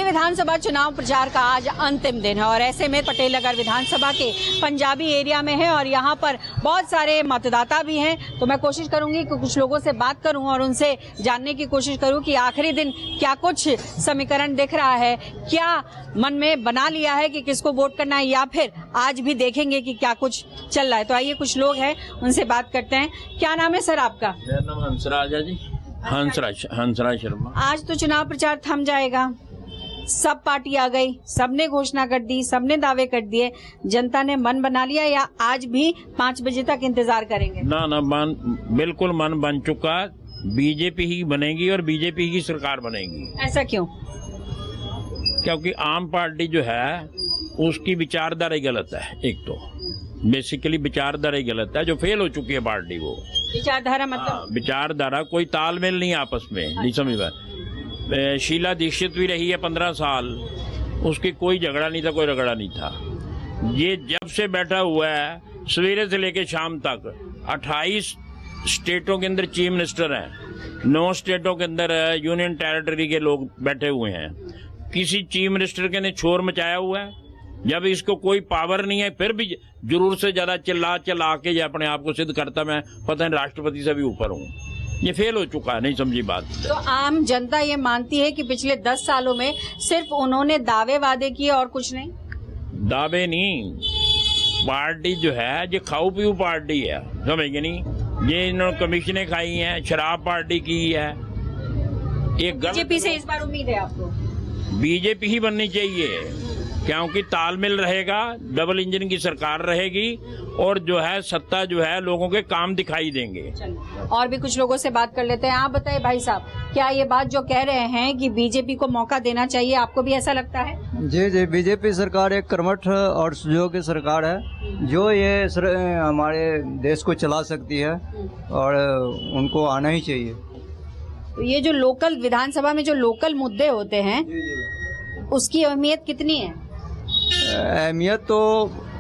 विधानसभा चुनाव प्रचार का आज अंतिम दिन है और ऐसे में पटेल नगर विधानसभा के पंजाबी एरिया में है और यहाँ पर बहुत सारे मतदाता भी हैं। तो मैं कोशिश करूंगी कि कुछ लोगों से बात करूं और उनसे जानने की कोशिश करूं कि आखिरी दिन क्या कुछ समीकरण दिख रहा है, क्या मन में बना लिया है कि किसको वोट करना है, या फिर आज भी देखेंगे कि क्या कुछ चल रहा है। तो आइए कुछ लोग हैं, उनसे बात करते हैं। क्या नाम है सर आपका? मेरा नाम हंसराज है जी, हंसराज शर्मा। आज तो चुनाव प्रचार थम जाएगा, सब पार्टी आ गई, सबने घोषणा कर दी, सबने दावे कर दिए, जनता ने मन बना लिया या आज भी 5 बजे तक इंतजार करेंगे? ना बिल्कुल मन बन चुका। बीजेपी ही बनेगी और बीजेपी की सरकार बनेगी। ऐसा क्यों? क्योंकि आम पार्टी जो है उसकी विचारधारा ही गलत है। एक तो बेसिकली विचारधारा ही गलत है, जो फेल हो चुकी है पार्टी वो। विचारधारा मतलब? विचारधारा कोई तालमेल नहीं आपस में, नहीं समझ में। शीला दीक्षित भी रही है 15 साल, उसकी कोई झगड़ा नहीं था, कोई रगड़ा नहीं था। ये जब से बैठा हुआ है सवेरे से लेकर शाम तक 28 स्टेटों के अंदर चीफ मिनिस्टर हैं, 9 स्टेटों के अंदर यूनियन टेरिटरी के लोग बैठे हुए हैं। किसी चीफ मिनिस्टर के ने शोर मचाया हुआ है? जब इसको कोई पावर नहीं है फिर भी जरूरत से ज्यादा चिल्ला के ये अपने आप को सिद्ध करता मैं पता नहीं राष्ट्रपति से भी ऊपर हूँ। ये फेल हो चुका है, नहीं समझी बात। तो आम जनता ये मानती है कि पिछले 10 सालों में सिर्फ उन्होंने दावे वादे किए और कुछ नहीं? दावे नहीं, पार्टी जो है ये खाऊ पीऊ पार्टी है, समझेंगे नहीं। ये इन्होंने कमीशनें खाई हैं, शराब पार्टी की है। एक बीजेपी से इस बार उम्मीद है आपको? बीजेपी ही बननी चाहिए, क्योंकि तालमेल रहेगा, डबल इंजन की सरकार रहेगी और जो है सत्ता जो है लोगों के काम दिखाई देंगे। और भी कुछ लोगों से बात कर लेते हैं। आप बताइए भाई साहब, क्या ये बात जो कह रहे हैं कि बीजेपी को मौका देना चाहिए, आपको भी ऐसा लगता है? जी, बीजेपी सरकार एक कर्मठ और सुयोग्य सरकार है, जो ये हमारे देश को चला सकती है और उनको आना ही चाहिए। तो ये जो लोकल विधानसभा में जो लोकल मुद्दे होते हैं उसकी अहमियत कितनी है? अहमियत तो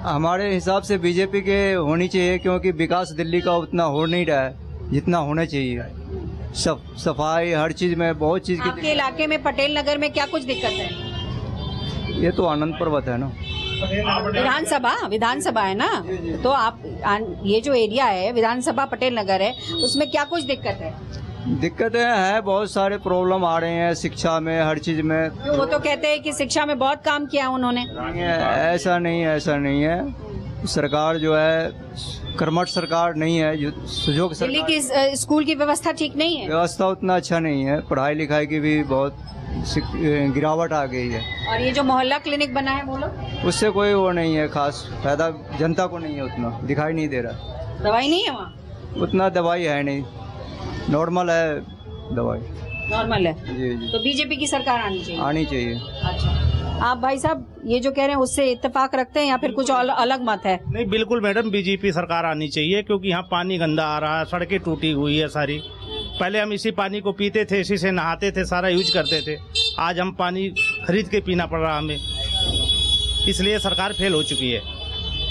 हमारे हिसाब से बीजेपी के होनी चाहिए, क्योंकि विकास दिल्ली का उतना हो नहीं रहा है जितना होना चाहिए। सफाई हर चीज में बहुत चीज की। आपके इलाके में पटेल नगर में क्या कुछ दिक्कत है? ये तो आनंद पर्वत है ना, विधानसभा है ना, तो आप ये जो एरिया है विधानसभा पटेल नगर है, उसमें क्या कुछ दिक्कत है? दिक्कतें हैं, बहुत सारे प्रॉब्लम आ रहे हैं शिक्षा में, हर चीज में। वो तो कहते हैं कि शिक्षा में बहुत काम किया उन्होंने। ऐसा नहीं है। सरकार जो है कर्मठ सरकार नहीं है, जो सुजोग सरकार। दिल्ली की स्कूल की व्यवस्था ठीक नहीं है? व्यवस्था उतना अच्छा नहीं है, पढ़ाई लिखाई की भी बहुत गिरावट आ गई है। और ये जो मोहल्ला क्लिनिक बना है बोलो, उससे कोई वो नहीं है, खास फायदा जनता को नहीं है, उतना दिखाई नहीं दे रहा। दवाई नहीं है वहाँ? उतना दवाई है नहीं, नॉर्मल है दवाई। नॉर्मल है? जी। तो बीजेपी की सरकार आनी चाहिए? अच्छा, आप भाई साहब ये जो कह रहे हैं उससे इत्तेफाक रखते हैं या फिर कुछ अलग मत है? नहीं, बिल्कुल मैडम, बीजेपी सरकार आनी चाहिए, क्योंकि यहाँ पानी गंदा आ रहा है, सड़कें टूटी हुई है सारी। पहले हम इसी पानी को पीते थे, इसी से नहाते थे, सारा यूज करते थे। आज हम पानी खरीद के पीना पड़ रहा हमें, इसलिए सरकार फेल हो चुकी है।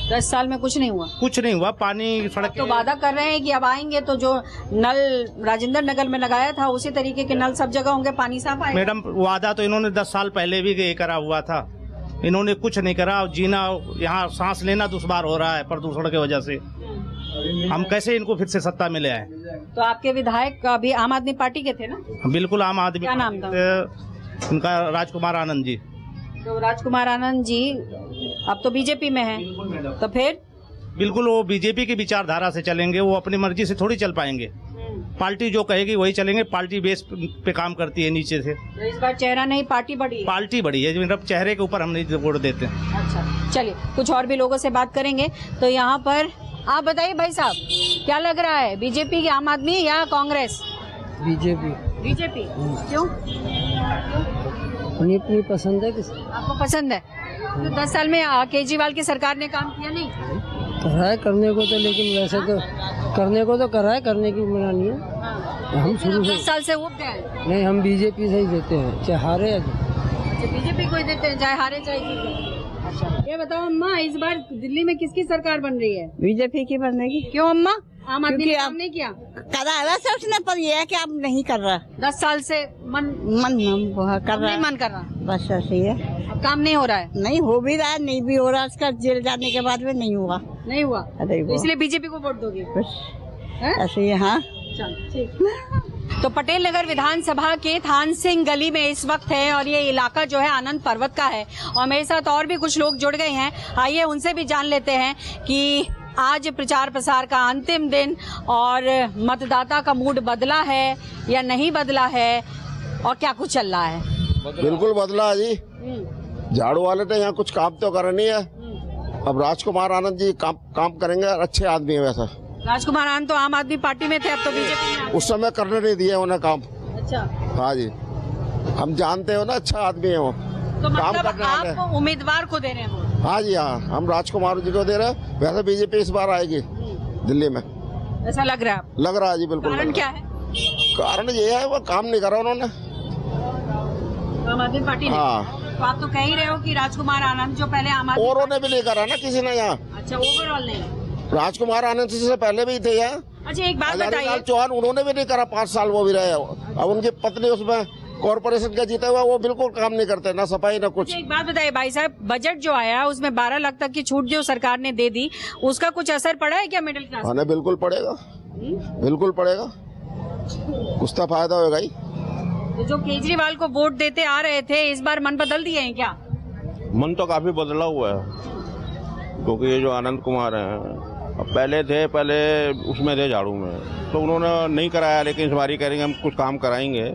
10 साल में कुछ नहीं हुआ? कुछ नहीं हुआ। पानी सड़क तो वादा कर रहे हैं कि अब आएंगे तो जो नल राजेंद्र नगर में लगाया था उसी तरीके के नल सब जगह होंगे, पानी साफ आएगा। मैडम, वादा तो इन्होंने 10 साल पहले भी करा हुआ था, इन्होंने कुछ नहीं करा। जीना, यहाँ सांस लेना दुश्वार हो रहा है प्रदूषण की वजह से। हम कैसे इनको फिर से सत्ता में ले आए? तो आपके विधायक अभी आम आदमी पार्टी के थे ना? बिल्कुल आम आदमी। क्या नाम था उनका? राजकुमार आनंद जी। तो राजकुमार आनंद जी अब तो बीजेपी में हैं, तो फिर? बिल्कुल वो बीजेपी की विचारधारा से चलेंगे, वो अपनी मर्जी से थोड़ी चल पाएंगे। पार्टी जो कहेगी वही चलेंगे, पार्टी बेस पे काम करती है नीचे से। तो इस बार चेहरा नहीं, पार्टी बड़ी है? पार्टी बड़ी है, मतलब चेहरे के ऊपर हम नहीं वोट देते। अच्छा, चलिए कुछ और भी लोगों से बात करेंगे। तो यहाँ पर आप बताइए भाई साहब, क्या लग रहा है, बीजेपी की, आम आदमी या कांग्रेस? बीजेपी। क्यों? अपनी पसंद है। किस आपको पसंद है? तो 10 साल में केजरीवाल की सरकार ने काम किया नहीं? कर रहा है करने को तो, लेकिन वैसे तो करने को तो कर रहा है, करने की मना नहीं है। हम शुरू से 10 साल से उब गए? नहीं, हम बीजेपी से ही देते हैं, चाहे हारे या बीजेपी को ही देते हैं, चाहे हारे चाहे जीते। अच्छा, ये बताओ अम्मा, इस बार दिल्ली में किसकी सरकार बन रही है? बीजेपी की बनने की। क्यों अम्मा? आम आदमी क्योंकि ने अब काम नहीं किया करा है वैसे उसने, पर ये है कि अब नहीं कर रहा। 10 साल से मन कर रहा नहीं है, मन कर रहा, बस ऐसे ही है। अब काम नहीं हो रहा है, नहीं हो भी रहा है, नहीं भी हो रहा, उसका जेल जाने के बाद में नहीं हुआ। नहीं हुआ अरे तो इसलिए बीजेपी को वोट दोगे? कुछ हैं? ऐसे ही, हाँ। चलो ठीक। तो पटेल नगर विधानसभा के थान सिंह गली में इस वक्त है और ये इलाका जो है आनंद पर्वत का है और मेरे साथ और भी कुछ लोग जुड़ गए हैं। आइए उनसे भी जान लेते हैं कि आज प्रचार प्रसार का अंतिम दिन और मतदाता का मूड बदला है या नहीं बदला है और क्या कुछ चल रहा है। बिल्कुल बदला है जी। झाड़ू वाले तो यहाँ कुछ काम तो कर नहीं है। अब राजकुमार आनंद जी काम करेंगे और अच्छे आदमी है। वैसा राजकुमार आनंद तो आम आदमी पार्टी में थे, अब तो बीजेपी में। उस समय करने नहीं दिए उन्हें काम। अच्छा, हाँ जी, हम जानते हो ना, अच्छा आदमी है वो। तो काम मतलब करने वाले। आप उम्मीदवार को दे रहे हैं वोट? हाँ जी, हाँ, हम राजकुमार जी को दे रहे हैं। वैसे बीजेपी इस बार आएगी दिल्ली में, ऐसा लग रहा है? लग रहा है जी। बिल्कुल। कारण क्या है? कारण ये है वो काम नहीं करा उन्होंने। आम आदमी पार्टी ने? हाँ, तो आप तो कह ही रहे हो कि राजकुमार आनंद जो पहले आम आदमी। औरों ने भी नहीं करा ना किसी ने यहाँ। अच्छा, ओवरऑल नहीं। राजकुमार आनंद से पहले भी थे यहाँ। अच्छा, एक बात हजारीलाल बताइए, चौहान, उन्होंने भी नहीं करा, 5 साल वो भी रहे। अब उनकी पत्नी उसमें कॉर्पोरेशन का जीता हुआ, वो बिल्कुल काम नहीं करते, ना सफाई ना कुछ। एक बात बताइए भाई साहब, बजट जो आया उसमें 12 लाख तक की छूट जो सरकार ने दे दी, उसका कुछ असर पड़ा है क्या मिडिल क्लास? हाँ, बिल्कुल पड़ेगा, बिल्कुल पड़ेगा, कुछ तो फायदा होगा ही। तो जो केजरीवाल को वोट देते आ रहे थे, इस बार मन बदल दिए हैं क्या? मन तो काफी बदला हुआ है, क्योंकि ये जो आनंद कुमार हैं, अब पहले उसमें थे झाड़ू में, तो उन्होंने नहीं कराया, लेकिन इस बारी करेंगे, हम कुछ काम कराएंगे,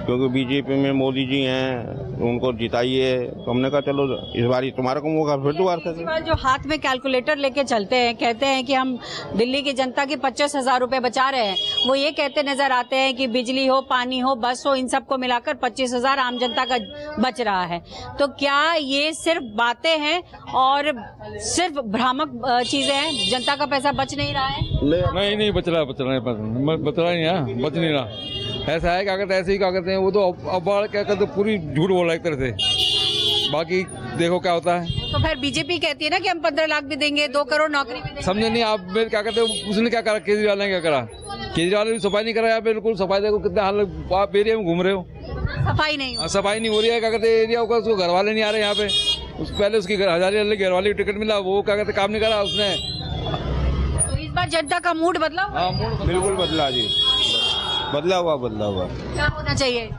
क्योंकि बीजेपी में मोदी जी हैं, उनको जिताइए। तो हमने कहा चलो इस बारी तुम्हारा को मौका, फिर दोबारा से। केजरीवाल जो हाथ में कैलकुलेटर लेके चलते हैं, कहते हैं कि हम दिल्ली की जनता के 25,000 रुपए बचा रहे हैं, वो ये कहते नजर आते हैं कि बिजली हो, पानी हो, बस हो, इन सबको मिलाकर 25,000 आम जनता का बच रहा है। तो क्या ये सिर्फ बातें हैं और सिर्फ भ्रामक चीजें हैं, जनता का पैसा बच नहीं रहा है? नहीं बच रहा है, बच नहीं रहा। ऐसा है क्या करते, ऐसे ही क्या करते हैं, वो तो अब क्या करते, पूरी झूठ बोल रहा है एक तरह से। बाकी देखो क्या होता है। तो फिर बीजेपी कहती है ना कि हम 15 लाख भी देंगे, 2 करोड़ नौकरी भी देंगे। समझे नहीं आप क्या करते, उसने क्या करा, केजरीवाल ने क्या करा? केजरीवाल ने सफाई नहीं करा यहाँ पे, बिल्कुल सफाई। देखो कितना हाल, आप एरिया में घूम रहे हो, सफाई नहीं हो। सफाई नहीं हो रही है। क्या करते, एरिया का उसको घर वाले नहीं आ रहे यहाँ पे। पहले उसकी हजारीलाल घर वाले की टिकट मिला, वो क्या करते, काम नहीं करा उसने। तो इस बार जनता का मूड बदला हुआ? बिल्कुल बदला जी, बदला हुआ। क्या होना चाहिए?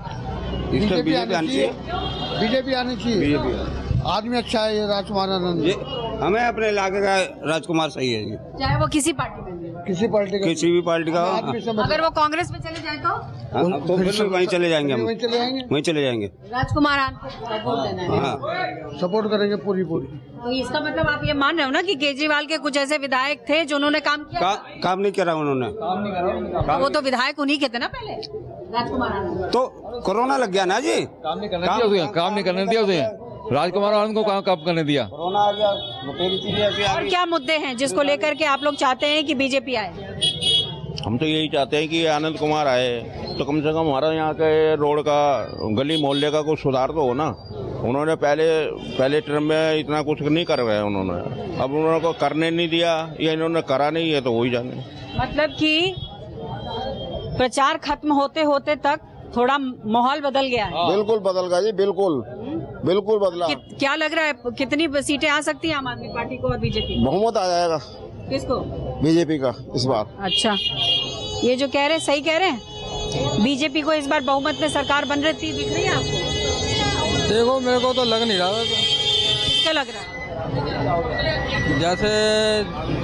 इसमें बीजेपी आनी चाहिए, बीजेपी आनी चाहिए। बीजेपी आदमी अच्छा है ये राजकुमार आनंद, ये हमें अपने इलाके का राजकुमार सही है जी, चाहे वो किसी पार्टी में भी हो। किसी पार्टी का, किसी भी पार्टी का। अगर वो कांग्रेस में चले जाए तो फिर वहीं चले जाएंगे, हम वहीं चले जाएंगे, वहीं चले जाएंगे। राजकुमार आनंद को वोट देना है। हाँ, सपोर्ट करेंगे पूरी। तो इसका मतलब आप ये मान रहे हो ना कि केजरीवाल के कुछ ऐसे विधायक थे जो उन्होंने काम किया? काम नहीं करा उन्होंने। वो तो विधायक उन्हीं के थे ना पहले, राजकुमार आनंद। तो कोरोना लग गया ना जी, काम नहीं करने दिया उसे। राजकुमार आनंद को काम करने दिया। कोरोना आ गया, लुटेरी चीजें ऐसी आ और गई। क्या मुद्दे हैं जिसको लेकर के आप लोग चाहते हैं कि बीजेपी आए? हम तो यही चाहते हैं कि आनंद कुमार आए, तो कम से कम हमारा यहाँ के रोड का, गली मोहल्ले का कुछ सुधार तो हो ना। उन्होंने पहले टर्म में इतना कुछ नहीं कर रहे हैं उन्होंने, अब उन्होंने को करने नहीं दिया या इन्होंने करा नहीं है, तो वही जाने। मतलब कि प्रचार खत्म होते होते तक थोड़ा माहौल बदल गया है। बिल्कुल बदल गया जी, बिल्कुल बदला। क्या लग रहा है, कितनी सीटें आ सकती हैं आम आदमी पार्टी को और बीजेपी? बहुमत आ जाएगा किसको? बीजेपी का इस बार। अच्छा, ये जो कह रहे हैं सही कह रहे हैं, बीजेपी को इस बार बहुमत में सरकार बन रही दिख रही है आपको? देखो मेरे को तो लग नहीं रहा। किसका लग रहा है? जैसे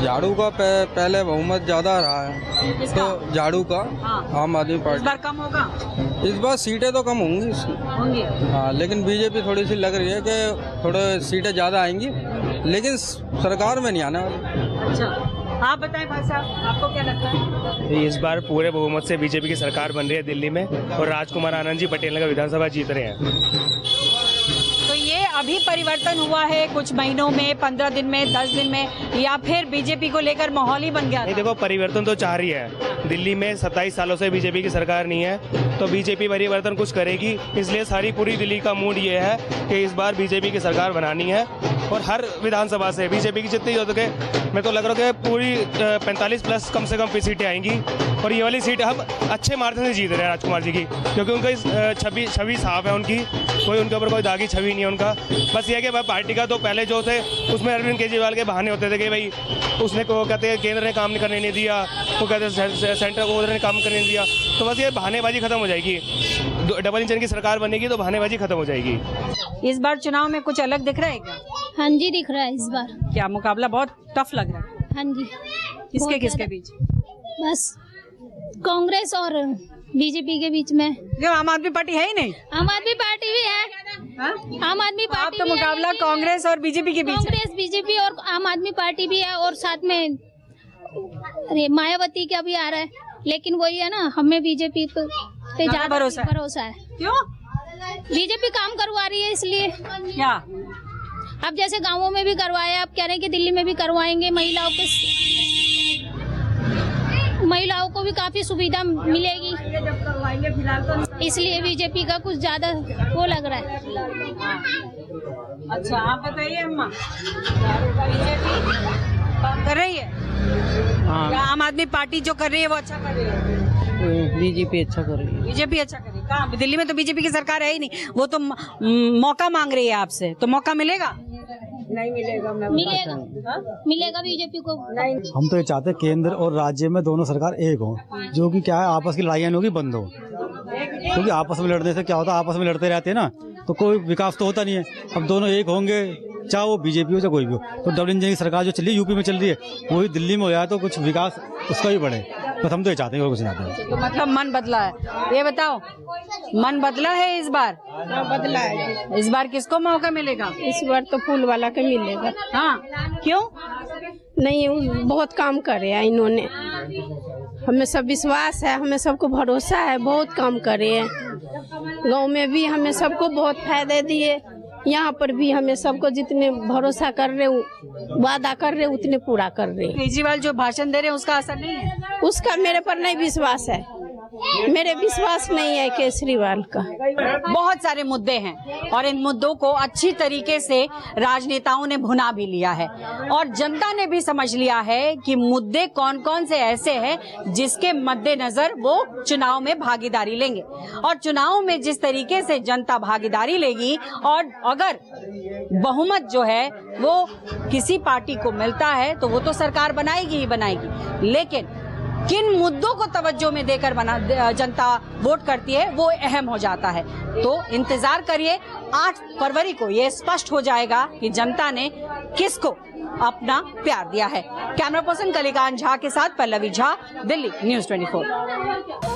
झाड़ू का पहले बहुमत ज्यादा रहा है, किसका? तो झाड़ू का, हाँ। आम आदमी इस पार्टी। बार कम होगा? इस बार सीटें तो कम होंगी होंगी। हाँ, लेकिन बीजेपी थोड़ी सी लग रही है कि थोड़े सीटें ज्यादा आएंगी, लेकिन सरकार में नहीं आने वाली। अच्छा, आप बताएं भाई साहब, आपको क्या लगता है? इस बार पूरे बहुमत से बीजेपी की सरकार बन रही है दिल्ली में, और राजकुमार आनंद जी पटेल नगर विधानसभा जीत रहे हैं। तो ये अभी परिवर्तन हुआ है कुछ महीनों में, 15 दिन में, 10 दिन में, या फिर बीजेपी को लेकर माहौल ही बन गया? नहीं, देखो परिवर्तन तो चाह रही है। दिल्ली में 27 सालों से बीजेपी की सरकार नहीं है, तो बीजेपी परिवर्तन कुछ करेगी। इसलिए सारी पूरी दिल्ली का मूड ये है कि इस बार बीजेपी की सरकार बनानी है और हर विधानसभा से बीजेपी की जितनी हो सके, मैं तो लग रहा है कि पूरी 45 प्लस कम से कम सीटें आएंगी। और ये वाली सीट हम अच्छे मार्जिन से जीत रहे हैं राजकुमार जी की, क्योंकि उनका छवि साफ है उनकी, कोई उनके ऊपर कोई दागी छवि नहीं है उनका। बस ये है कि पार्टी का तो पहले जो थे उसमें अरविंद केजरीवाल के बहाने होते थे कि भाई उसने को कहते हैं केंद्र ने काम नहीं करने नहीं दिया, वो कहते हैं सेंटर को उधर ने काम करने नहीं दिया। तो बस ये बहानेबाजी खत्म हो जाएगी, डबल इंजन की सरकार बनेगी तो बहानेबाजी खत्म हो जाएगी। इस बार चुनाव में कुछ अलग दिख रहा है क्या? हाँ जी, दिख रहा है इस बार। क्या मुकाबला बहुत टफ लग रहा है? हाँ जी। किसके किसके बीच? बस कांग्रेस और बीजेपी के बीच में। जो आम आदमी पार्टी है ही नहीं। आम आदमी पार्टी भी है। हा? आम आदमी पार्टी तो मुकाबला कांग्रेस और बीजेपी के बीच? कांग्रेस, बीजेपी और आम आदमी पार्टी भी है, और साथ में अरे मायावती का भी आ रहा है। लेकिन वही है ना, हमें बीजेपी पे ज्यादा भरोसा है। क्यों? बीजेपी काम करवा रही है इसलिए। क्या? अब जैसे गांवों में भी करवाया, अब कह रहे हैं कि दिल्ली में भी करवाएंगे। महिलाओं को भी काफी सुविधा मिलेगी, इसलिए बीजेपी का कुछ ज्यादा वो लग रहा है। अच्छा, आप बताइए अम्मा, बीजेपी काम कर रही है? हाँ। या आम आदमी पार्टी जो कर रही है वो अच्छा कर रही है? बीजेपी अच्छा कर रही है। बीजेपी अच्छा कर रही है? कहाँ? दिल्ली में तो बीजेपी की सरकार है ही नहीं, वो तो मौका मांग रही है आपसे, तो मौका मिलेगा? नहीं मिलेगा। मिलेगा बीजेपी को। हम तो ये चाहते हैं केंद्र और राज्य में दोनों सरकार एक हो, जो कि क्या है आपस की लड़ाइयाँ होगी बंद हो, क्योंकि आपस में लड़ने से क्या होता है, आपस में लड़ते रहते हैं ना तो कोई विकास तो होता नहीं है। अब दोनों एक होंगे, चाहे वो बीजेपी हो चाहे कोई भी हो। तो डबल इंजन की सरकार जो चली यूपी में चल रही है वही दिल्ली में हो जाए तो कुछ विकास उसका भी बढ़े। बस हम तो ये चाहते हैं, कुछ चाहते हैं। तो मतलब मन बदला है। ये बताओ, मन बदला है इस बार? बदला है। इस बार किसको मौका मिलेगा? इस बार तो फूल वाला के मिलेगा। हाँ, क्यों? नहीं, बहुत काम करे हैं इन्होंने, हमें सब विश्वास है, हमें सबको भरोसा है, बहुत काम करे हैं। गांव में भी हमें सबको बहुत फायदे दिए, यहाँ पर भी हमें सबको जितने भरोसा कर रहे, वादा कर रहे उतने पूरा कर रहे। केजरीवाल जो भाषण दे रहे हैं उसका असर नहीं है? उसका मेरे पर नहीं विश्वास है, मेरे विश्वास नहीं है केजरीवाल का। बहुत सारे मुद्दे हैं और इन मुद्दों को अच्छी तरीके से राजनेताओं ने भुना भी लिया है और जनता ने भी समझ लिया है कि मुद्दे कौन कौन से ऐसे हैं जिसके मद्देनजर वो चुनाव में भागीदारी लेंगे। और चुनाव में जिस तरीके से जनता भागीदारी लेगी और अगर बहुमत जो है वो किसी पार्टी को मिलता है तो वो तो सरकार बनाएगी ही बनाएगी, लेकिन किन मुद्दों को तवज्जो में देकर जनता वोट करती है वो अहम हो जाता है। तो इंतजार करिए, 8 फरवरी को ये स्पष्ट हो जाएगा कि जनता ने किसको अपना प्यार दिया है। कैमरा पर्सन कलिकांत झा के साथ पल्लवी झा, दिल्ली न्यूज़ 24।